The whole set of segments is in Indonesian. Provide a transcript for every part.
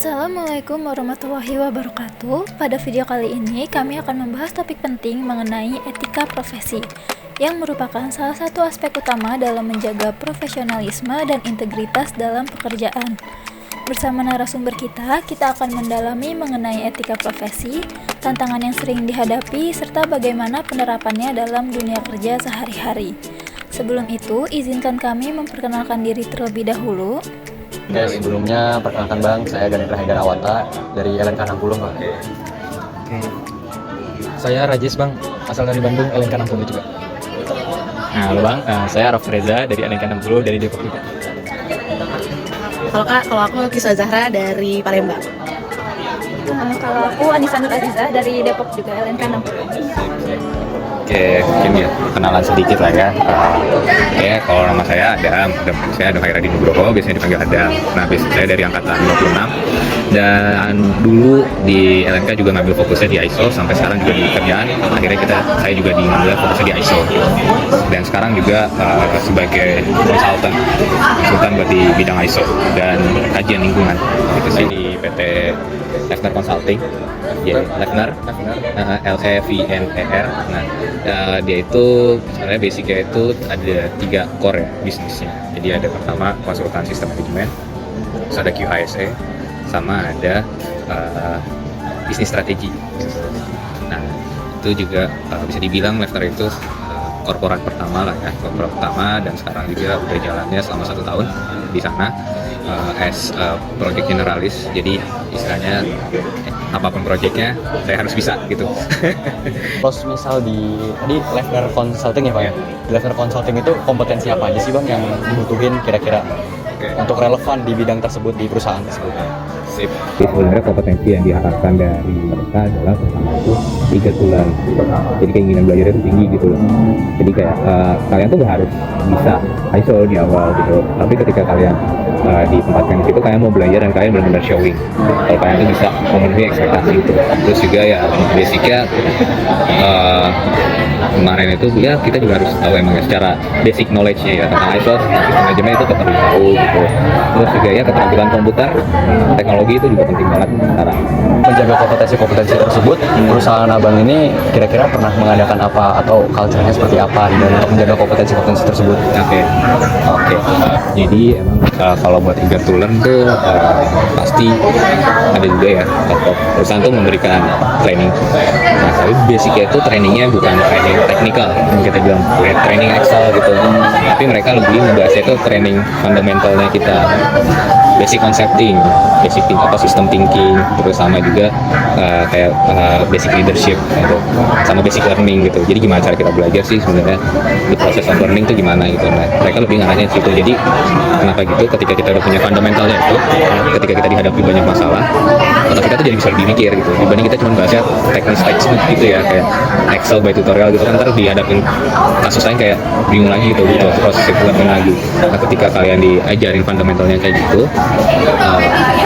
Assalamualaikum warahmatullahi wabarakatuh. Pada video kali ini kami akan membahas topik penting mengenai etika profesi yang merupakan salah satu aspek utama dalam menjaga profesionalisme dan integritas dalam pekerjaan. Bersama narasumber kita akan mendalami mengenai etika profesi, tantangan yang sering dihadapi, serta bagaimana penerapannya dalam dunia kerja sehari-hari. Sebelum itu, izinkan kami memperkenalkan diri terlebih dahulu. Oke, sebelumnya perkenalkan Bang, saya Ganendra Haidar Awata dari LNK 60 Bang. Oke. Saya Rajis Bang, asal dari Bandung, LNK 60 juga. Nah, halo Bang, saya Araf Reza dari LNK 60 dari Depok juga. Halo Kak, kalau aku Kisah Zahra dari Palembang. Kalau aku Anissa Nur Aziza dari Depok juga, LNK 60. Oke, mungkin ya kenalan sedikit lah ya. Kalau nama saya Adam, saya Adam Hairadi Nugroho, biasanya dipanggil Adam. Nah, saya dari angkatan 56 dan dulu di LNK juga ngambil fokusnya di ISO, sampai sekarang juga di kerjaan. Akhirnya saya juga ngambil fokusnya di ISO. Dan sekarang juga sebagai konsultan buat di bidang ISO dan kajian lingkungan. Itu sih di PT Lefner Consulting. Ya, Lefner, LEVNER. Nah, dia itu sebenarnya basicnya itu ada 3 core ya bisnisnya. Jadi ada pertama konsultan sistem manajemen, terus ada QHSE, sama ada bisnis strategi. Nah, itu juga bisa dibilang Lefner itu korporat pertama lah ya, korporat pertama, dan sekarang juga udah jalannya selama 1 tahun di sana as project generalis. Jadi istilahnya apapun proyeknya saya harus bisa gitu. Terus misal di Lefner Consulting ya Pak ya? Di Lefner Consulting itu kompetensi apa aja sih Bang yang dibutuhin kira-kira untuk relevan di bidang tersebut, di perusahaan tersebut? Sip. Sebenarnya kompetensi yang diharapkan dari mereka adalah pertama itu 3 bulan. Jadi keinginan belajar itu tinggi gitu loh. Jadi kayak kalian tuh nggak harus bisa ISO di awal gitu. Tapi ketika kalian ditempatkan di situ, kalian mau belajar dan kalian benar-benar showing kalau kalian tuh bisa memenuhi ekspektasi itu. Terus juga ya basicnya kemarin itu ya kita juga harus tahu emang ya secara basic knowledge-nya ya tentang ISO, sistem manajemen itu kita perlu tahu gitu. Terus juga ya keterampilan komputer, teknologi itu juga penting banget sekarang. Menjaga kompetensi tersebut, perusahaan Abang ini kira-kira pernah mengadakan apa atau culture-nya seperti apa di dalam menjaga kompetensi tersebut? Oke. Jadi emang kalau buat eager to learn tuh pasti ada juga ya perusahaan tuh memberikan training. Nah, tapi basicnya itu trainingnya bukan training teknikal yang kita bilang training Excel gitu, tapi mereka lebih membahasnya itu training fundamentalnya kita, basic concepting, system thinking, terus sama juga kayak basic leadership gitu, sama basic learning gitu. Jadi gimana cara kita belajar sih sebenarnya di proses of learning itu gimana gitu. Nah, mereka lebih ngarahnya situ. Jadi kenapa gitu, ketika kita udah punya fundamentalnya itu, ketika kita dihadapi banyak masalah, otak kita tuh jadi bisa lebih mikir gitu, dibanding kita cuma bahasnya teknis textbook gitu ya, kayak Excel by tutorial gitu kan, ntar dihadapin kasus lain kayak bingung lagi gitu, proses learning lagi. Nah, ketika kalian diajarin fundamentalnya kayak gitu,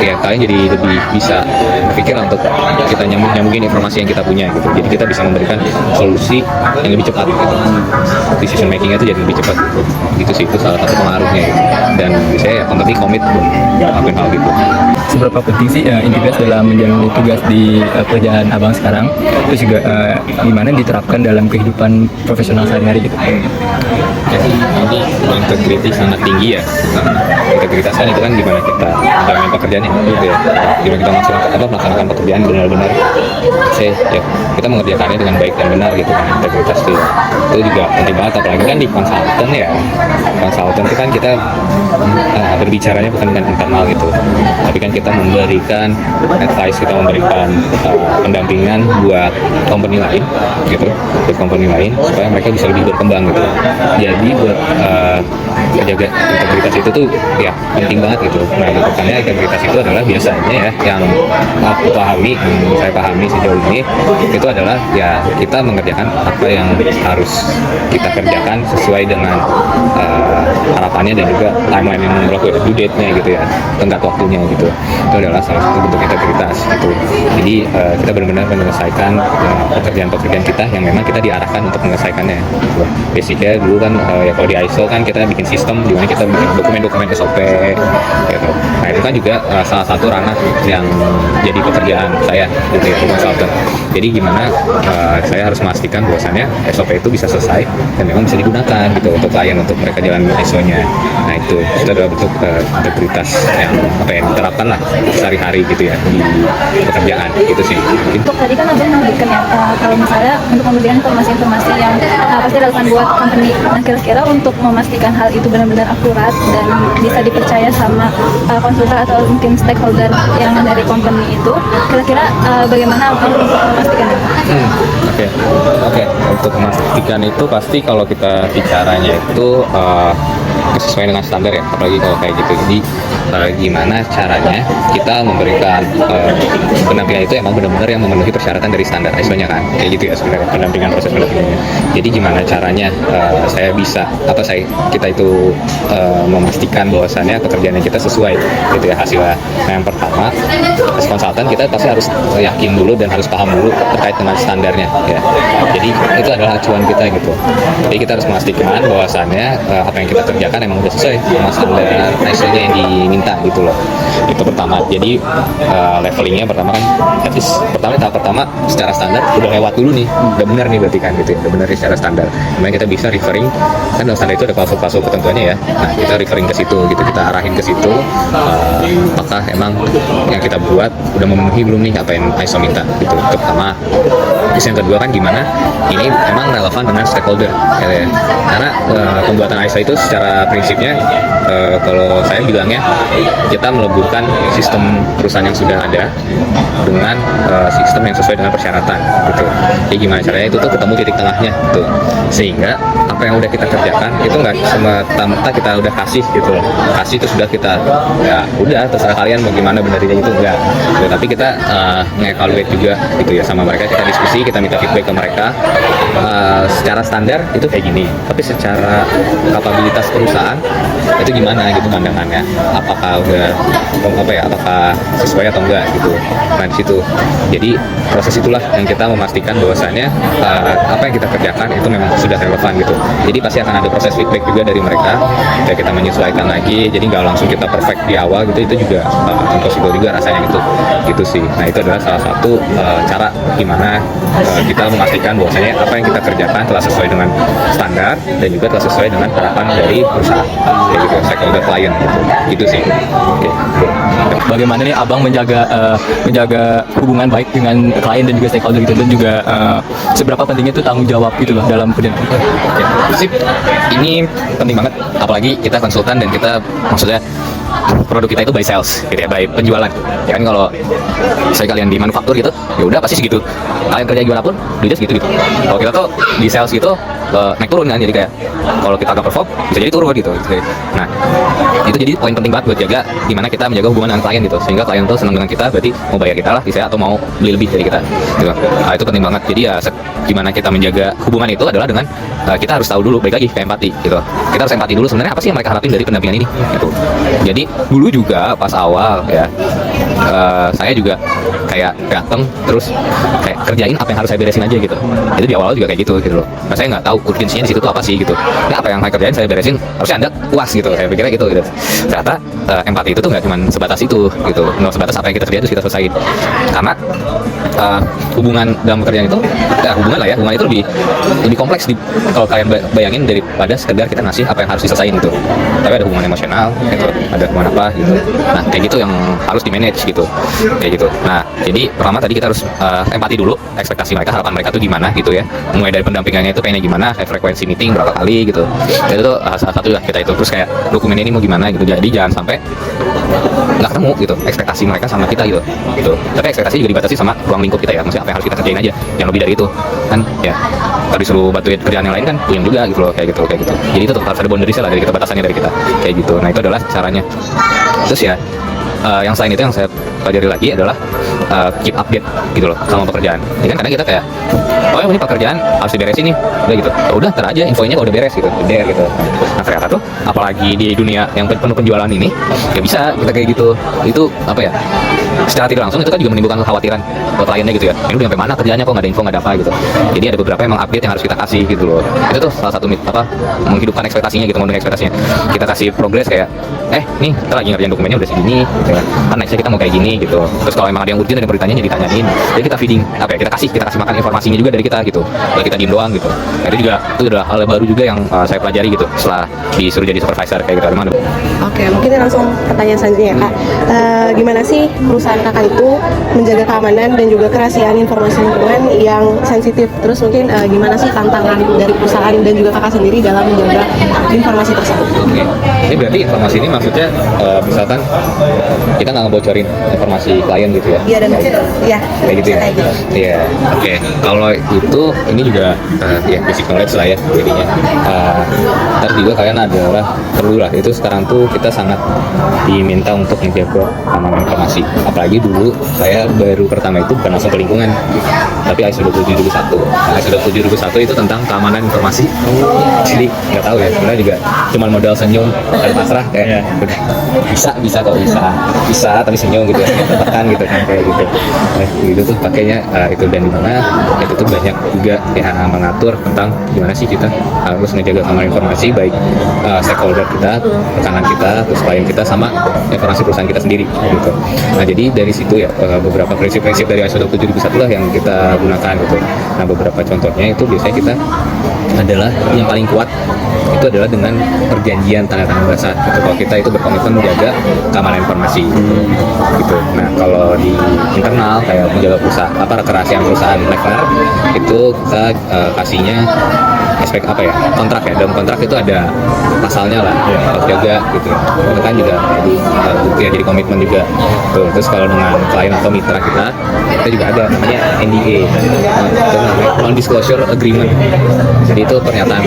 ya kalian jadi lebih bisa berpikir untuk kita nyambungin informasi yang kita punya gitu. Jadi kita bisa memberikan solusi yang lebih cepat gitu. Decision makingnya itu jadi lebih cepat gitu sih, itu salah satu pengaruhnya gitu. Dan saya company komit lakuin hal gitu. Seberapa penting sih integritas dalam menjalani tugas di pekerjaan Abang sekarang? Terus juga gimana diterapkan dalam kehidupan profesional sehari-hari gitu? Jadi ini integritas sangat tinggi ya. Integritas kan itu kan gimana kita menjalani pekerjaannya gitu ya. Gimana kita melaksanakan pekerjaan benar-benar ya kita mengerjakannya dengan baik dan benar gitu kan. Integritas itu juga penting banget, apalagi kan di konsultan ya. Konsultan itu kan kita berbicaranya bukan dengan internal gitu, tapi kan kita memberikan advice, kita memberikan pendampingan buat company lain gitu, supaya mereka bisa lebih berkembang gitu. Jadi buat menjaga integritas itu tuh ya penting banget gitu. Nah, karena integritas itu adalah biasanya ya yang saya pahami sejauh ini itu adalah ya kita mengerjakan apa yang harus kita kerjakan sesuai dengan harapannya dan juga timeline yang berlaku, due date-nya gitu ya, tenggat waktunya gitu. Itu adalah salah satu bentuk integritas gitu. Jadi kita benar-benar menyelesaikan pekerjaan-pekerjaan kita yang memang kita diarahkan untuk menyelesaikannya gitu. Basicnya dulu kan ya kalau di ISO kan kita bikin sistem di mana kita bikin dokumen-dokumen SOP gitu. Nah itu kan juga salah satu ranah yang jadi pekerjaan saya gitu ya, konsultan. Jadi gimana saya harus memastikan bahwasannya SOP itu bisa selesai dan memang bisa digunakan gitu untuk klien, untuk mereka jalan ISO-nya. Nah itu adalah bentuk integritas yang diterapkan lah sehari-hari gitu ya di pekerjaan gitu sih. Untuk tadi kan abang memberikan ya, kalau misalnya untuk memberikan informasi-informasi yang pasti relevan buat company. Nah kira-kira untuk memastikan hal itu benar-benar akurat dan bisa dipercaya sama konsultan atau mungkin stakeholder yang dari company itu, kira-kira bagaimana abang untuk memastikan itu? Oke. Untuk memastikan itu pasti kalau kita bicaranya itu sesuai dengan standar ya, apalagi kalau kayak gitu. Jadi gimana caranya kita memberikan pendampingan itu emang benar-benar yang memenuhi persyaratan dari standar ISO-nya kan, kayak gitu ya sebenarnya pendampingan, proses pendampingannya. Jadi gimana caranya kita itu memastikan bahwasannya pekerjaan kita sesuai gitu ya hasilnya. Nah yang pertama, as konsultan kita pasti harus yakin dulu dan harus paham dulu terkait dengan standarnya ya. Jadi itu adalah acuan kita gitu. Jadi kita harus memastikan bahwasannya apa yang kita kerjakan emang udah sesuai sama standar ISO-nya yang diminta gitu loh. Itu pertama. Jadi levelingnya pertama kan at least tahap pertama secara standar udah lewat dulu nih, udah benar nih berarti kan gitu ya, udah benar secara standar. Kemudian kita bisa referring, kan dalam standar itu ada klausul-klausul ketentuannya ya. Nah kita referring ke situ gitu, kita arahin ke situ apakah emang yang kita buat udah memenuhi belum nih apa yang ISO minta gitu. Itu pertama. Terus yang kedua kan gimana ini emang relevan dengan stakeholder ya. Karena pembuatan ISO itu secara prinsipnya kalau saya bilangnya kita meleburkan sistem perusahaan yang sudah ada dengan sistem yang sesuai dengan persyaratan gitu. Jadi gimana caranya itu tuh ketemu titik tengahnya gitu, sehingga apa yang udah kita kerjakan itu nggak semata-mata kita udah kasih gitu loh, kasih itu sudah kita ya udah terserah kalian mau gimana benerin itu enggak gitu. Tapi kita nge-evaluate juga gitu ya sama mereka, kita diskusi, kita minta feedback ke mereka secara standar itu kayak gini, tapi secara kapabilitas perusahaan itu gimana gitu pandangannya, apakah udah apakah sesuai atau enggak gitu. Nah di situ jadi proses itulah yang kita memastikan bahwasannya apa yang kita kerjakan itu memang sudah relevan gitu. Jadi pasti akan ada proses feedback juga dari mereka, ya kita menyesuaikan lagi, jadi nggak langsung kita perfect di awal gitu, itu juga impossible juga rasanya gitu sih. Nah itu adalah salah satu cara gimana kita memastikan bahwasanya apa yang kita kerjakan telah sesuai dengan standar dan juga telah sesuai dengan harapan dari perusahaan kayak gitu, stakeholder klien gitu sih. Oke. Bagaimana nih abang menjaga hubungan baik dengan klien dan juga stakeholder gitu, dan juga seberapa pentingnya itu tanggung jawab gitu loh dalam perjalanan. Sip, ini penting banget, apalagi kita konsultan dan kita maksudnya produk kita itu by sales gitu ya, by penjualan ya kan. Kalau saya kalian di manufaktur gitu ya udah pasti segitu, kalian kerja gimana pun duitnya segitu gitu. Kalau kita tuh di sales gitu naik turun kan, jadi kayak kalau kita agak perform bisa jadi turun gitu. Nah itu jadi poin penting banget buat jaga gimana kita menjaga hubungan dengan klien gitu, sehingga klien tuh senang dengan kita, berarti mau bayar kita lah atau mau beli lebih dari kita gitu. Nah itu penting banget. Jadi ya gimana kita menjaga hubungan itu adalah dengan kita harus tahu dulu, balik lagi ke empati gitu. Kita harus empati dulu sebenarnya apa sih yang mereka harapin dari pendampingan ini gitu. Jadi dulu juga pas awal ya saya juga kayak datang terus kayak kerjain apa yang harus saya beresin aja gitu. Itu di awal juga kayak gitu loh. Nah saya nggak tahu urgensinya di situ tuh apa sih gitu. Nah apa yang saya kerjain saya beresin, harusnya Anda puas gitu. Saya pikirnya gitu. Ternyata empati itu tuh nggak cuma sebatas itu gitu. Nggak sebatas apa yang kita kerjain terus kita selesaiin. Karena hubungan dalam pekerjaan itu hubungan lah ya, hubungan itu lebih kompleks kalau kalian bayangin daripada sekedar kita ngasih apa yang harus diselesain gitu. Tapi ada hubungan emosional gitu, ada hubungan apa gitu. Nah kayak gitu yang harus di manage gitu, kayak gitu. Nah jadi pertama tadi kita harus empati dulu, ekspektasi mereka, harapan mereka tuh gimana gitu ya, mulai dari pendampingannya itu kayaknya gimana, frekuensi meeting berapa kali gitu. Itu tuh salah satu lah kita itu. Terus kayak dokumennya ini mau gimana gitu, jadi jangan sampai nggak ketemu gitu ekspektasi mereka sama kita gitu. Tapi ekspektasi juga dibatasi sama ruang lingkup kita ya, maksudnya apa yang harus kita kerjain aja, jangan lebih dari itu kan ya. Kalau disuruh bantuin kerjaan yang lain kan puyeng juga gitu loh, kayak gitu. Jadi itu tetap harus ada boundaries lah dari kita, batasannya dari kita kayak gitu. Nah itu adalah caranya. Terus ya yang selain itu yang saya pelajari lagi adalah keep update gitu loh sama pekerjaan. Ya kan kadang kita kayak, oh ya ini pekerjaan harus diberesin nih, udah gitu. Ya udah, ntar aja infonya kalau udah beres gitu, udah gitu. Nah ternyata tuh apalagi di dunia yang penuh penjualan ini, ya bisa kita kayak gitu. Itu apa ya? Secara tidak langsung itu kan juga menimbulkan kekhawatiran buat kliennya gitu ya. Ini udah sampai mana kerjanya, kok nggak ada info, nggak ada apa gitu. Jadi ada beberapa emang update yang harus kita kasih gitu loh. Itu tuh salah satu menghidupkan ekspektasinya gitu, ngomongin ekspektasinya. Kita kasih progres kayak, nih kita lagi ngerjain dokumennya udah segini, gitu ya. Kan nextnya kita mau kayak gini gitu. Terus kalau emang ada yang urgent, ada beritanya ya ditanyain. Jadi kita feeding, kita kasih makan informasinya juga dari kita gitu. Kalau kita diem doang gitu. Nah, itu adalah hal baru juga yang saya pelajari gitu setelah disuruh jadi supervisor kayak gitu. Gimana? Oke, mungkin langsung pertanyaan selanjutnya ya Kak. Gimana sih perusahaan Kakak itu menjaga keamanan dan juga kerahasiaan informasi lingkungan yang sensitif? Terus mungkin gimana sih tantangan dari perusahaan dan juga Kakak sendiri dalam menjaga informasi tersebut? Oke. Ini berarti informasi ini maksudnya misalkan kita nggak ngebocorin informasi klien gitu ya? Iya, dan mungkin ya kayak gitu ya? Iya. Oke. Kalau itu ini juga ya basic knowledge lah ya jadinya. Ntar juga kalian adalah perlu lah, itu sekarang tuh kita sangat diminta untuk menjaga keamanan informasi. Apalagi dulu saya baru pertama itu bukan langsung ke lingkungan, tapi ISO 27001. Nah, ISO 27001 itu tentang keamanan informasi. Jadi nggak tahu ya, sebenarnya juga cuma modal senyum dan pasrah kayak bisa tapi senyum gitu ya, tekan gitu kan kayak gitu. Nah, gitu tuh pakainya itu, dan dimana itu tuh banyak juga ya mengatur tentang gimana sih kita harus menjaga keamanan informasi, baik stakeholder kita, rekanan kita, terus klien kita, sama informasi perusahaan kita sendiri gitu. Nah jadi dari situ ya beberapa prinsip-prinsip dari ISO 27001 lah yang kita gunakan gitu. Nah beberapa contohnya itu biasanya kita adalah yang paling kuat itu adalah dengan perjanjian tanda tangan basah gitu. Kalau kita itu berkomitmen menjaga keamanan informasi gitu. Nah kalau di internal kayak menjaga kerahasiaan perusahaan Leffner itu kita kasihnya aspek kontrak ya. Dalam kontrak itu ada pasalnya lah, harus jaga gitu. Itu kan juga jadi komitmen juga tuh. Terus kalau dengan klien atau mitra kita juga ada namanya NDA, itu namanya non disclosure agreement. Jadi itu pernyataan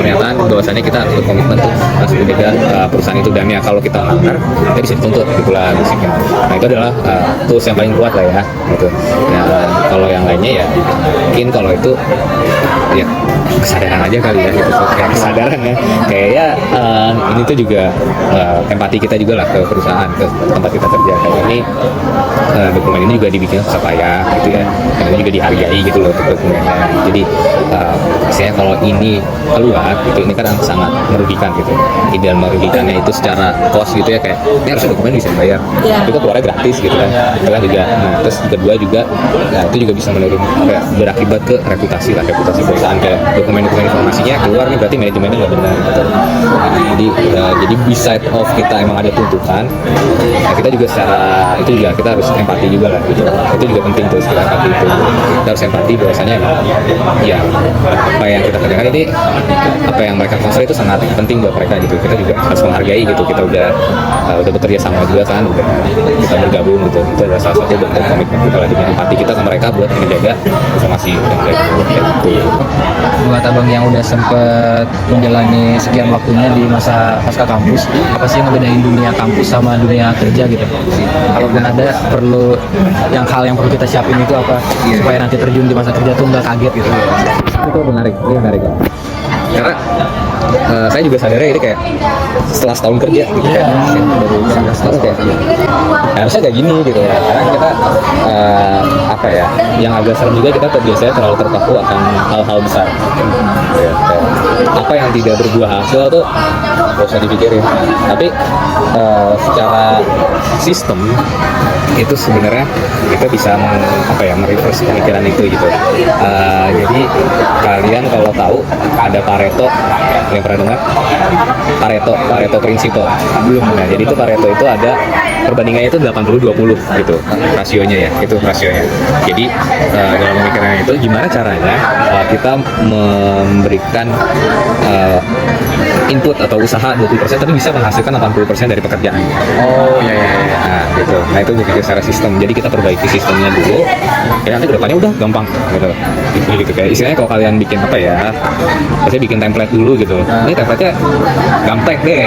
bahwasannya kita harus berkomitmen tuh harus menjaga perusahaan itu, dan ya kalau kita melanggar kita bisa dituntut gitulah basicnya. Nah itu adalah tools yang paling kuat lah ya gitu. Nah kalau yang lainnya ya mungkin kalau itu ya kesadaran aja kali ya gitu, kayak kesadaran ya kayaknya ini tuh juga empati kita juga lah ke perusahaan, ke tempat kita kerja. Kayak ini dokumen ini juga dibikin supaya gitu ya, dan ini juga dihargai gitu loh dokumennya. Jadi misalnya kalau ini keluar gitu, ini kan sangat merugikan gitu. Ideal merugikannya itu secara cost gitu ya, kayak ini harusnya dokumen bisa dibayar, itu keluarnya gratis gitu kan. Itu kan juga. Nah terus kedua juga, nah itu juga bisa berakibat ke reputasi perusahaan, kayak dokumen-dokumen informasinya keluar nih berarti manajemennya nggak benar gitu. Nah, jadi beside of kita emang ada tuntutan, nah kita juga secara itu juga kita harus empati juga lah gitu. Itu juga penting tuh secara empati itu. Kita harus empati bahwasanya emang ya apa yang kita kerjakan ini, apa yang mereka concern itu sangat penting buat mereka gitu. Kita juga harus menghargai gitu. Kita udah bekerja sama juga kan, udah kita bergabung gitu. Itu adalah salah satu bentuk komitmen kita lah, dengan empati kita ke mereka buat menjaga informasi dan kayak gitu. Buat abang yang udah sempet menjalani sekian waktunya di masa pasca kampus, apa sih yang ngebedain dunia kampus sama dunia kerja gitu? Kalaupun ada hal yang perlu kita siapin itu apa, supaya nanti terjun di masa kerja tuh nggak kaget gitu? Itu menarik. Karena saya juga sadarnya ini kayak setelah setahun kerja gitu kan, baru setahun kayak harusnya kayak gini gitu ya. Karena kita yang agak serem juga, kita biasanya terlalu terpaku akan hal-hal besar ya, apa yang tidak berbuah hasil tuh gak usah dipikirin. Tapi secara sistem itu sebenarnya kita bisa mereverse pemikiran itu gitu. Jadi kalian kalau tahu ada Pareto, yang pernah dengar Pareto Principle belum? Nah jadi itu Pareto itu ada perbandingannya itu 80-20 gitu rasionya ya, itu rasionya. Jadi dalam pemikiran itu gimana caranya kita memberikan input atau usaha 20% tapi bisa menghasilkan 80% dari pekerjaan. Oh iya. Nah gitu. Nah itu gue pikir secara sistem. Jadi kita perbaiki sistemnya dulu, ya nanti kedepannya udah gampang gitu kayak istilahnya kalau kalian bikin apa ya, biasanya bikin template dulu gitu. Ini template-nya gampang deh.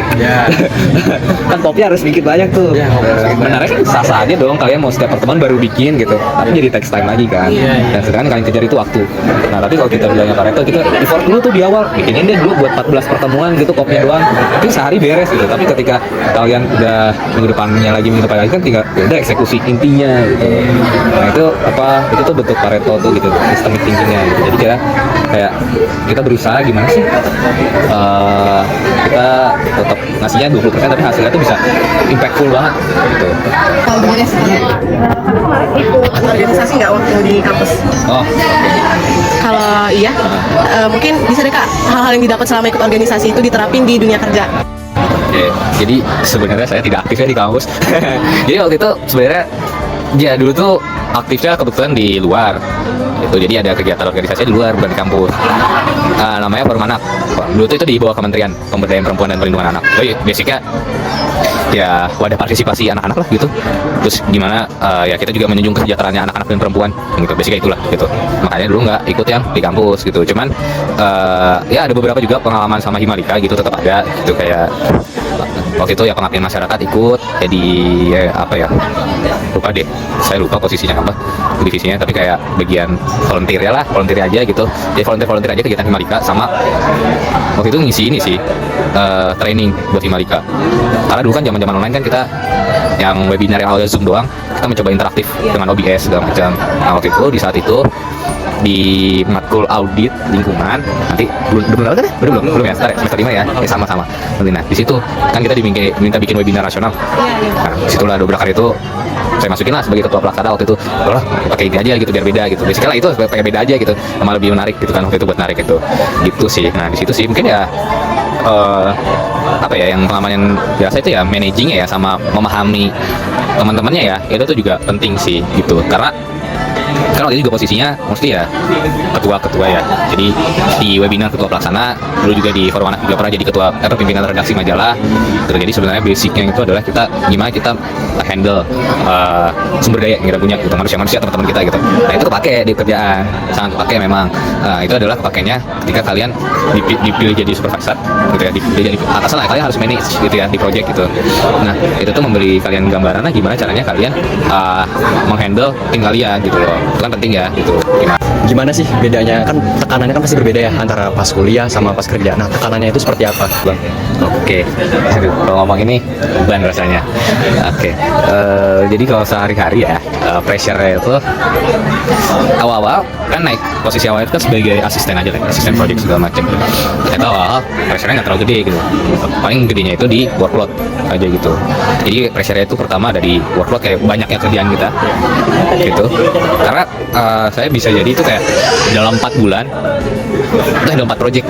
Kan copy harus bikin banyak tuh. Sebenarnya kan sah-sah aja dong, kalian mau setiap pertemuan baru bikin gitu, tapi jadi text time lagi kan. Dan sedangkan kalian kejar itu waktu. Nah tapi kalau kita bilangnya Pareto, kita effort dulu tuh di awal, bikinin deh dulu buat 14 pertemuan gitu, copy doang, tapi sehari beres gitu. Tapi ketika kalian udah minggu depannya lagi kan tinggal udah eksekusi intinya gitu. Nah itu itu tuh bentuk Pareto tuh gitu, systemic thinking-nya gitu. Jadi kayak kita berusaha gimana sih kita tetap ngasihnya 20% tapi hasilnya tuh bisa impactful banget gitu. Kalau beres ikut organisasi nggak waktu di kampus? Kalau iya, mungkin bisa deh Kak, hal-hal yang didapat selama ikut organisasi itu diterapin di dunia kerja. Oke, jadi sebenarnya saya tidak aktifnya di kampus. Jadi waktu itu sebenarnya ya dulu tuh aktifnya kebetulan di luar. Itu jadi ada kegiatan organisasi di luar, bukan di kampus. Namanya Forum Anak. Dulu tuh itu di bawah Kementerian Pemberdayaan Perempuan dan Perlindungan Anak. Jadi basicnya ya wadah partisipasi anak-anak lah gitu. Terus gimana ya kita juga menjunjung kesejahteraannya anak-anak dan perempuan gitu, basicnya itulah gitu. Makanya dulu nggak ikut yang di kampus gitu. Cuman ya ada beberapa juga pengalaman sama Himalika gitu, tetap ada gitu. Kayak waktu itu ya pengabdian masyarakat ikut jadi lupa deh, saya lupa posisinya apa divisinya, tapi kayak bagian volunteer aja gitu. Jadi volunteer aja kegiatan Himalika, sama waktu itu ngisi ini sih training buat Himalika. Karena dulu kan zaman online kan kita yang webinar yang awalnya Zoom doang, kita mencoba interaktif dengan OBS segala macam. Nah waktu itu di saat itu di matkul audit lingkungan, nanti belum ya, semester 5 ya, sama-sama. Nah di situ kan kita diminta bikin webinar nasional. Nah disitulah dobrak itu saya masukin lah sebagai ketua pelaksana waktu itu. Pakai ini aja gitu biar beda gitu. Basically itu pakai beda aja gitu, sama lebih menarik gitu kan waktu itu buat narik gitu sih. Nah di situ sih mungkin ya yang pengalaman yang biasa itu ya managing ya, sama memahami teman-temannya ya, itu tuh juga penting sih gitu. Karena waktu itu juga posisinya mesti ya ketua ya. Jadi di webinar ketua pelaksana, dulu juga di Forum Anak juga pernah jadi ketua pimpinan redaksi majalah. Jadi sebenarnya basicnya itu adalah gimana kita handle sumber daya yang kita punya gitu, manusia teman-teman kita gitu. Nah itu kepake di kerjaan, sangat kepake memang. Itu adalah kepakainya ketika kalian dipilih jadi supervisor gitu ya, dipilih jadi atasan lah, kalian harus manage gitu ya di project gitu. Nah itu tuh memberi kalian gambaran gimana caranya kalian menghandle tim kalian gitu loh. Itu kan penting ya gitu. Gimana sih bedanya, kan tekanannya kan pasti berbeda ya antara pas kuliah sama pas kerja. Nah tekanannya itu seperti apa Bang? Oke, kalau ngomong ini beban rasanya. Oke, jadi kalau sehari-hari ya pressure-nya itu awal-awal kan naik posisi awal itu kan sebagai asisten aja kan, asisten project segala macam. Ternyata awal pressure-nya nggak terlalu gede gitu, paling gedenya itu di workload aja gitu. Jadi pressure-nya itu pertama ada di workload, kayak banyaknya kerjaan kita gitu. Karena saya bisa jadi itu kayak dalam 4 bulan udah ada 4 project.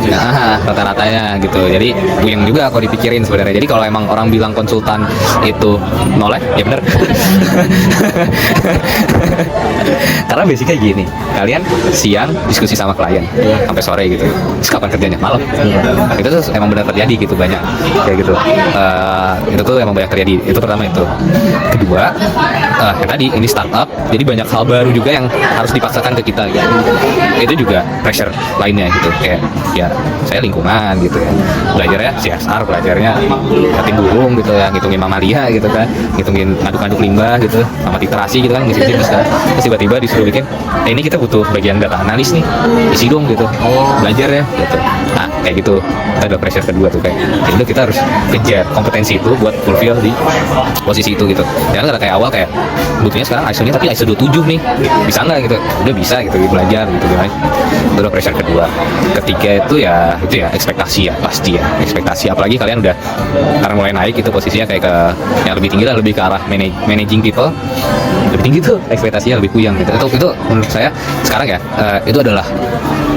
Nah, rata-ratanya gitu. Jadi buyeng juga kalau dipikirin sebenarnya. Jadi kalau emang orang bilang konsultan itu noleh, ya bener. Karena basicnya gini, kalian siang diskusi sama klien sampai sore gitu. Terus kapan kerjanya? Malam. Itu tuh emang benar terjadi gitu, banyak kayak gitu. Itu tuh emang banyak terjadi. Itu pertama itu. Kedua, kayak tadi ini startup, jadi banyak hal baru juga yang harus dipaksakan ke kita gitu. Itu juga pressure lainnya gitu, kayak ya saya lingkungan gitu ya, belajarnya CSR, belajarnya ngatin burung gitu ya, ngitungin mamalia gitu kan, ngitungin ngaduk-ngaduk limbah gitu, sama literasi gitu kan, ngisi bisnis kan. Terus tiba-tiba disuruh bikin ini kita butuh bagian data analis nih, isi dong gitu, belajar ya gitu. Nah kayak gitu, itu ada pressure kedua tuh, kayak itu kita harus kejar kompetensi itu buat fulfill di posisi itu gitu. Jangan kayak awal kayak butuhnya sekarang ISO-nya tapi ISO 27 nih, bisa nggak gitu, udah bisa gitu belajar gitu kan. Itu udah pressure kedua. Ketiga itu ya ekspektasi ya, pasti ya ekspektasi, apalagi kalian udah karena mulai naik itu posisinya kayak ke yang lebih tinggi lah, lebih ke arah managing people, lebih tinggi tuh ekspektasinya lebih puyang gitu. Itu menurut saya sekarang ya itu adalah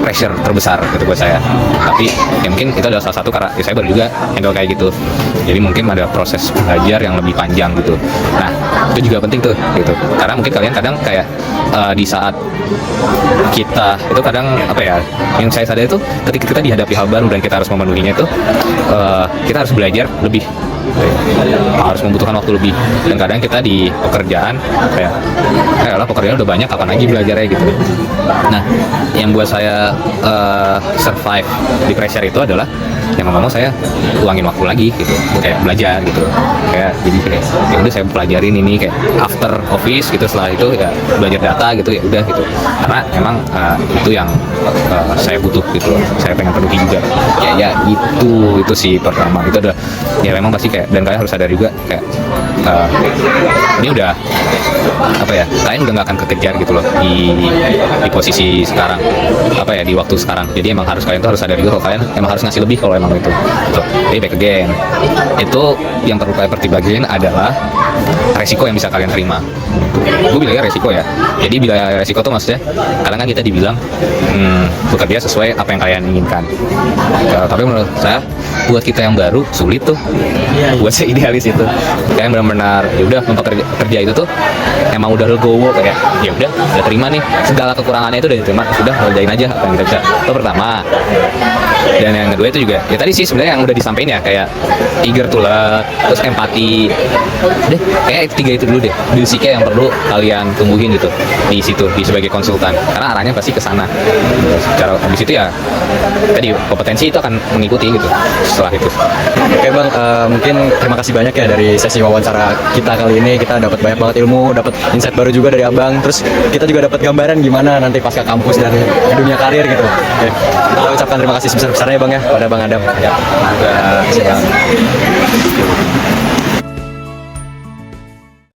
pressure terbesar gitu buat saya. Tapi ya mungkin itu adalah salah satu karena ya saya baru juga handle kayak gitu, jadi mungkin ada proses belajar yang lebih panjang gitu. Nah itu juga penting tuh gitu, karena mungkin kalian kadang kayak di saat kita itu kadang yang saya sadari itu ketika kita dihadapi hal baru dan kita harus memenuhinya itu kita harus belajar lebih harus membutuhkan waktu lebih. Dan kadang kita di pekerjaan kayak lah pekerjaan udah banyak, kapan lagi belajarnya gitu. Nah, yang buat saya survive di pressure itu adalah yang mau saya luangin waktu lagi gitu, kayak belajar gitu, kayak jadi kayak ya udah saya pelajarin ini kayak after office gitu, setelah itu ya belajar data gitu, ya udah gitu, karena emang itu yang saya butuh gitu, saya pengen penuhi juga ya itu sih pertama. Itu adalah ya memang pasti kayak, dan kalian harus sadar juga kayak ini udah apa ya, kalian udah nggak akan kekejar gitu loh di posisi sekarang, apa ya, di waktu sekarang. Jadi emang harus, kalian tuh harus sadar juga kalau kalian emang harus ngasih lebih kalau emang itu. Jadi back again, itu yang perlu kalian pertimbangin adalah resiko yang bisa kalian terima. Gue bilangnya resiko ya. Jadi bila resiko tuh maksudnya kadang kan kita dibilang bekerja sesuai apa yang kalian inginkan. Tapi menurut saya buat kita yang baru sulit tuh. Buat saya idealis itu. Kalian benar-benar ya udah kerja itu tuh emang udah legowo, kayak ya udah terima nih, segala kekurangannya itu udah diterima, sudah kerjain aja apa yang kita bisa. Itu pertama. Dan yang kedua itu juga ya tadi sih sebenarnya yang udah disampaikan ya, kayak eager to learn, terus empati. Deh, kayak 3 itu dulu deh. Basicnya yang perlu kalian tumbuhin gitu di situ, di sebagai konsultan, karena arahnya pasti ke sana. Cara habis itu ya tadi kompetensi itu akan mengikuti gitu setelah itu. Oke Bang, mungkin terima kasih banyak ya dari sesi wawancara kita kali ini. Kita dapat banyak banget ilmu, dapat insight baru juga dari Abang. Terus kita juga dapat gambaran gimana nanti pasca kampus dan dunia karir gitu. Oke. Kita ucapkan terima kasih sebesar-besarnya Bang ya pada Bang Adam. Ya. Terima kasih Bang.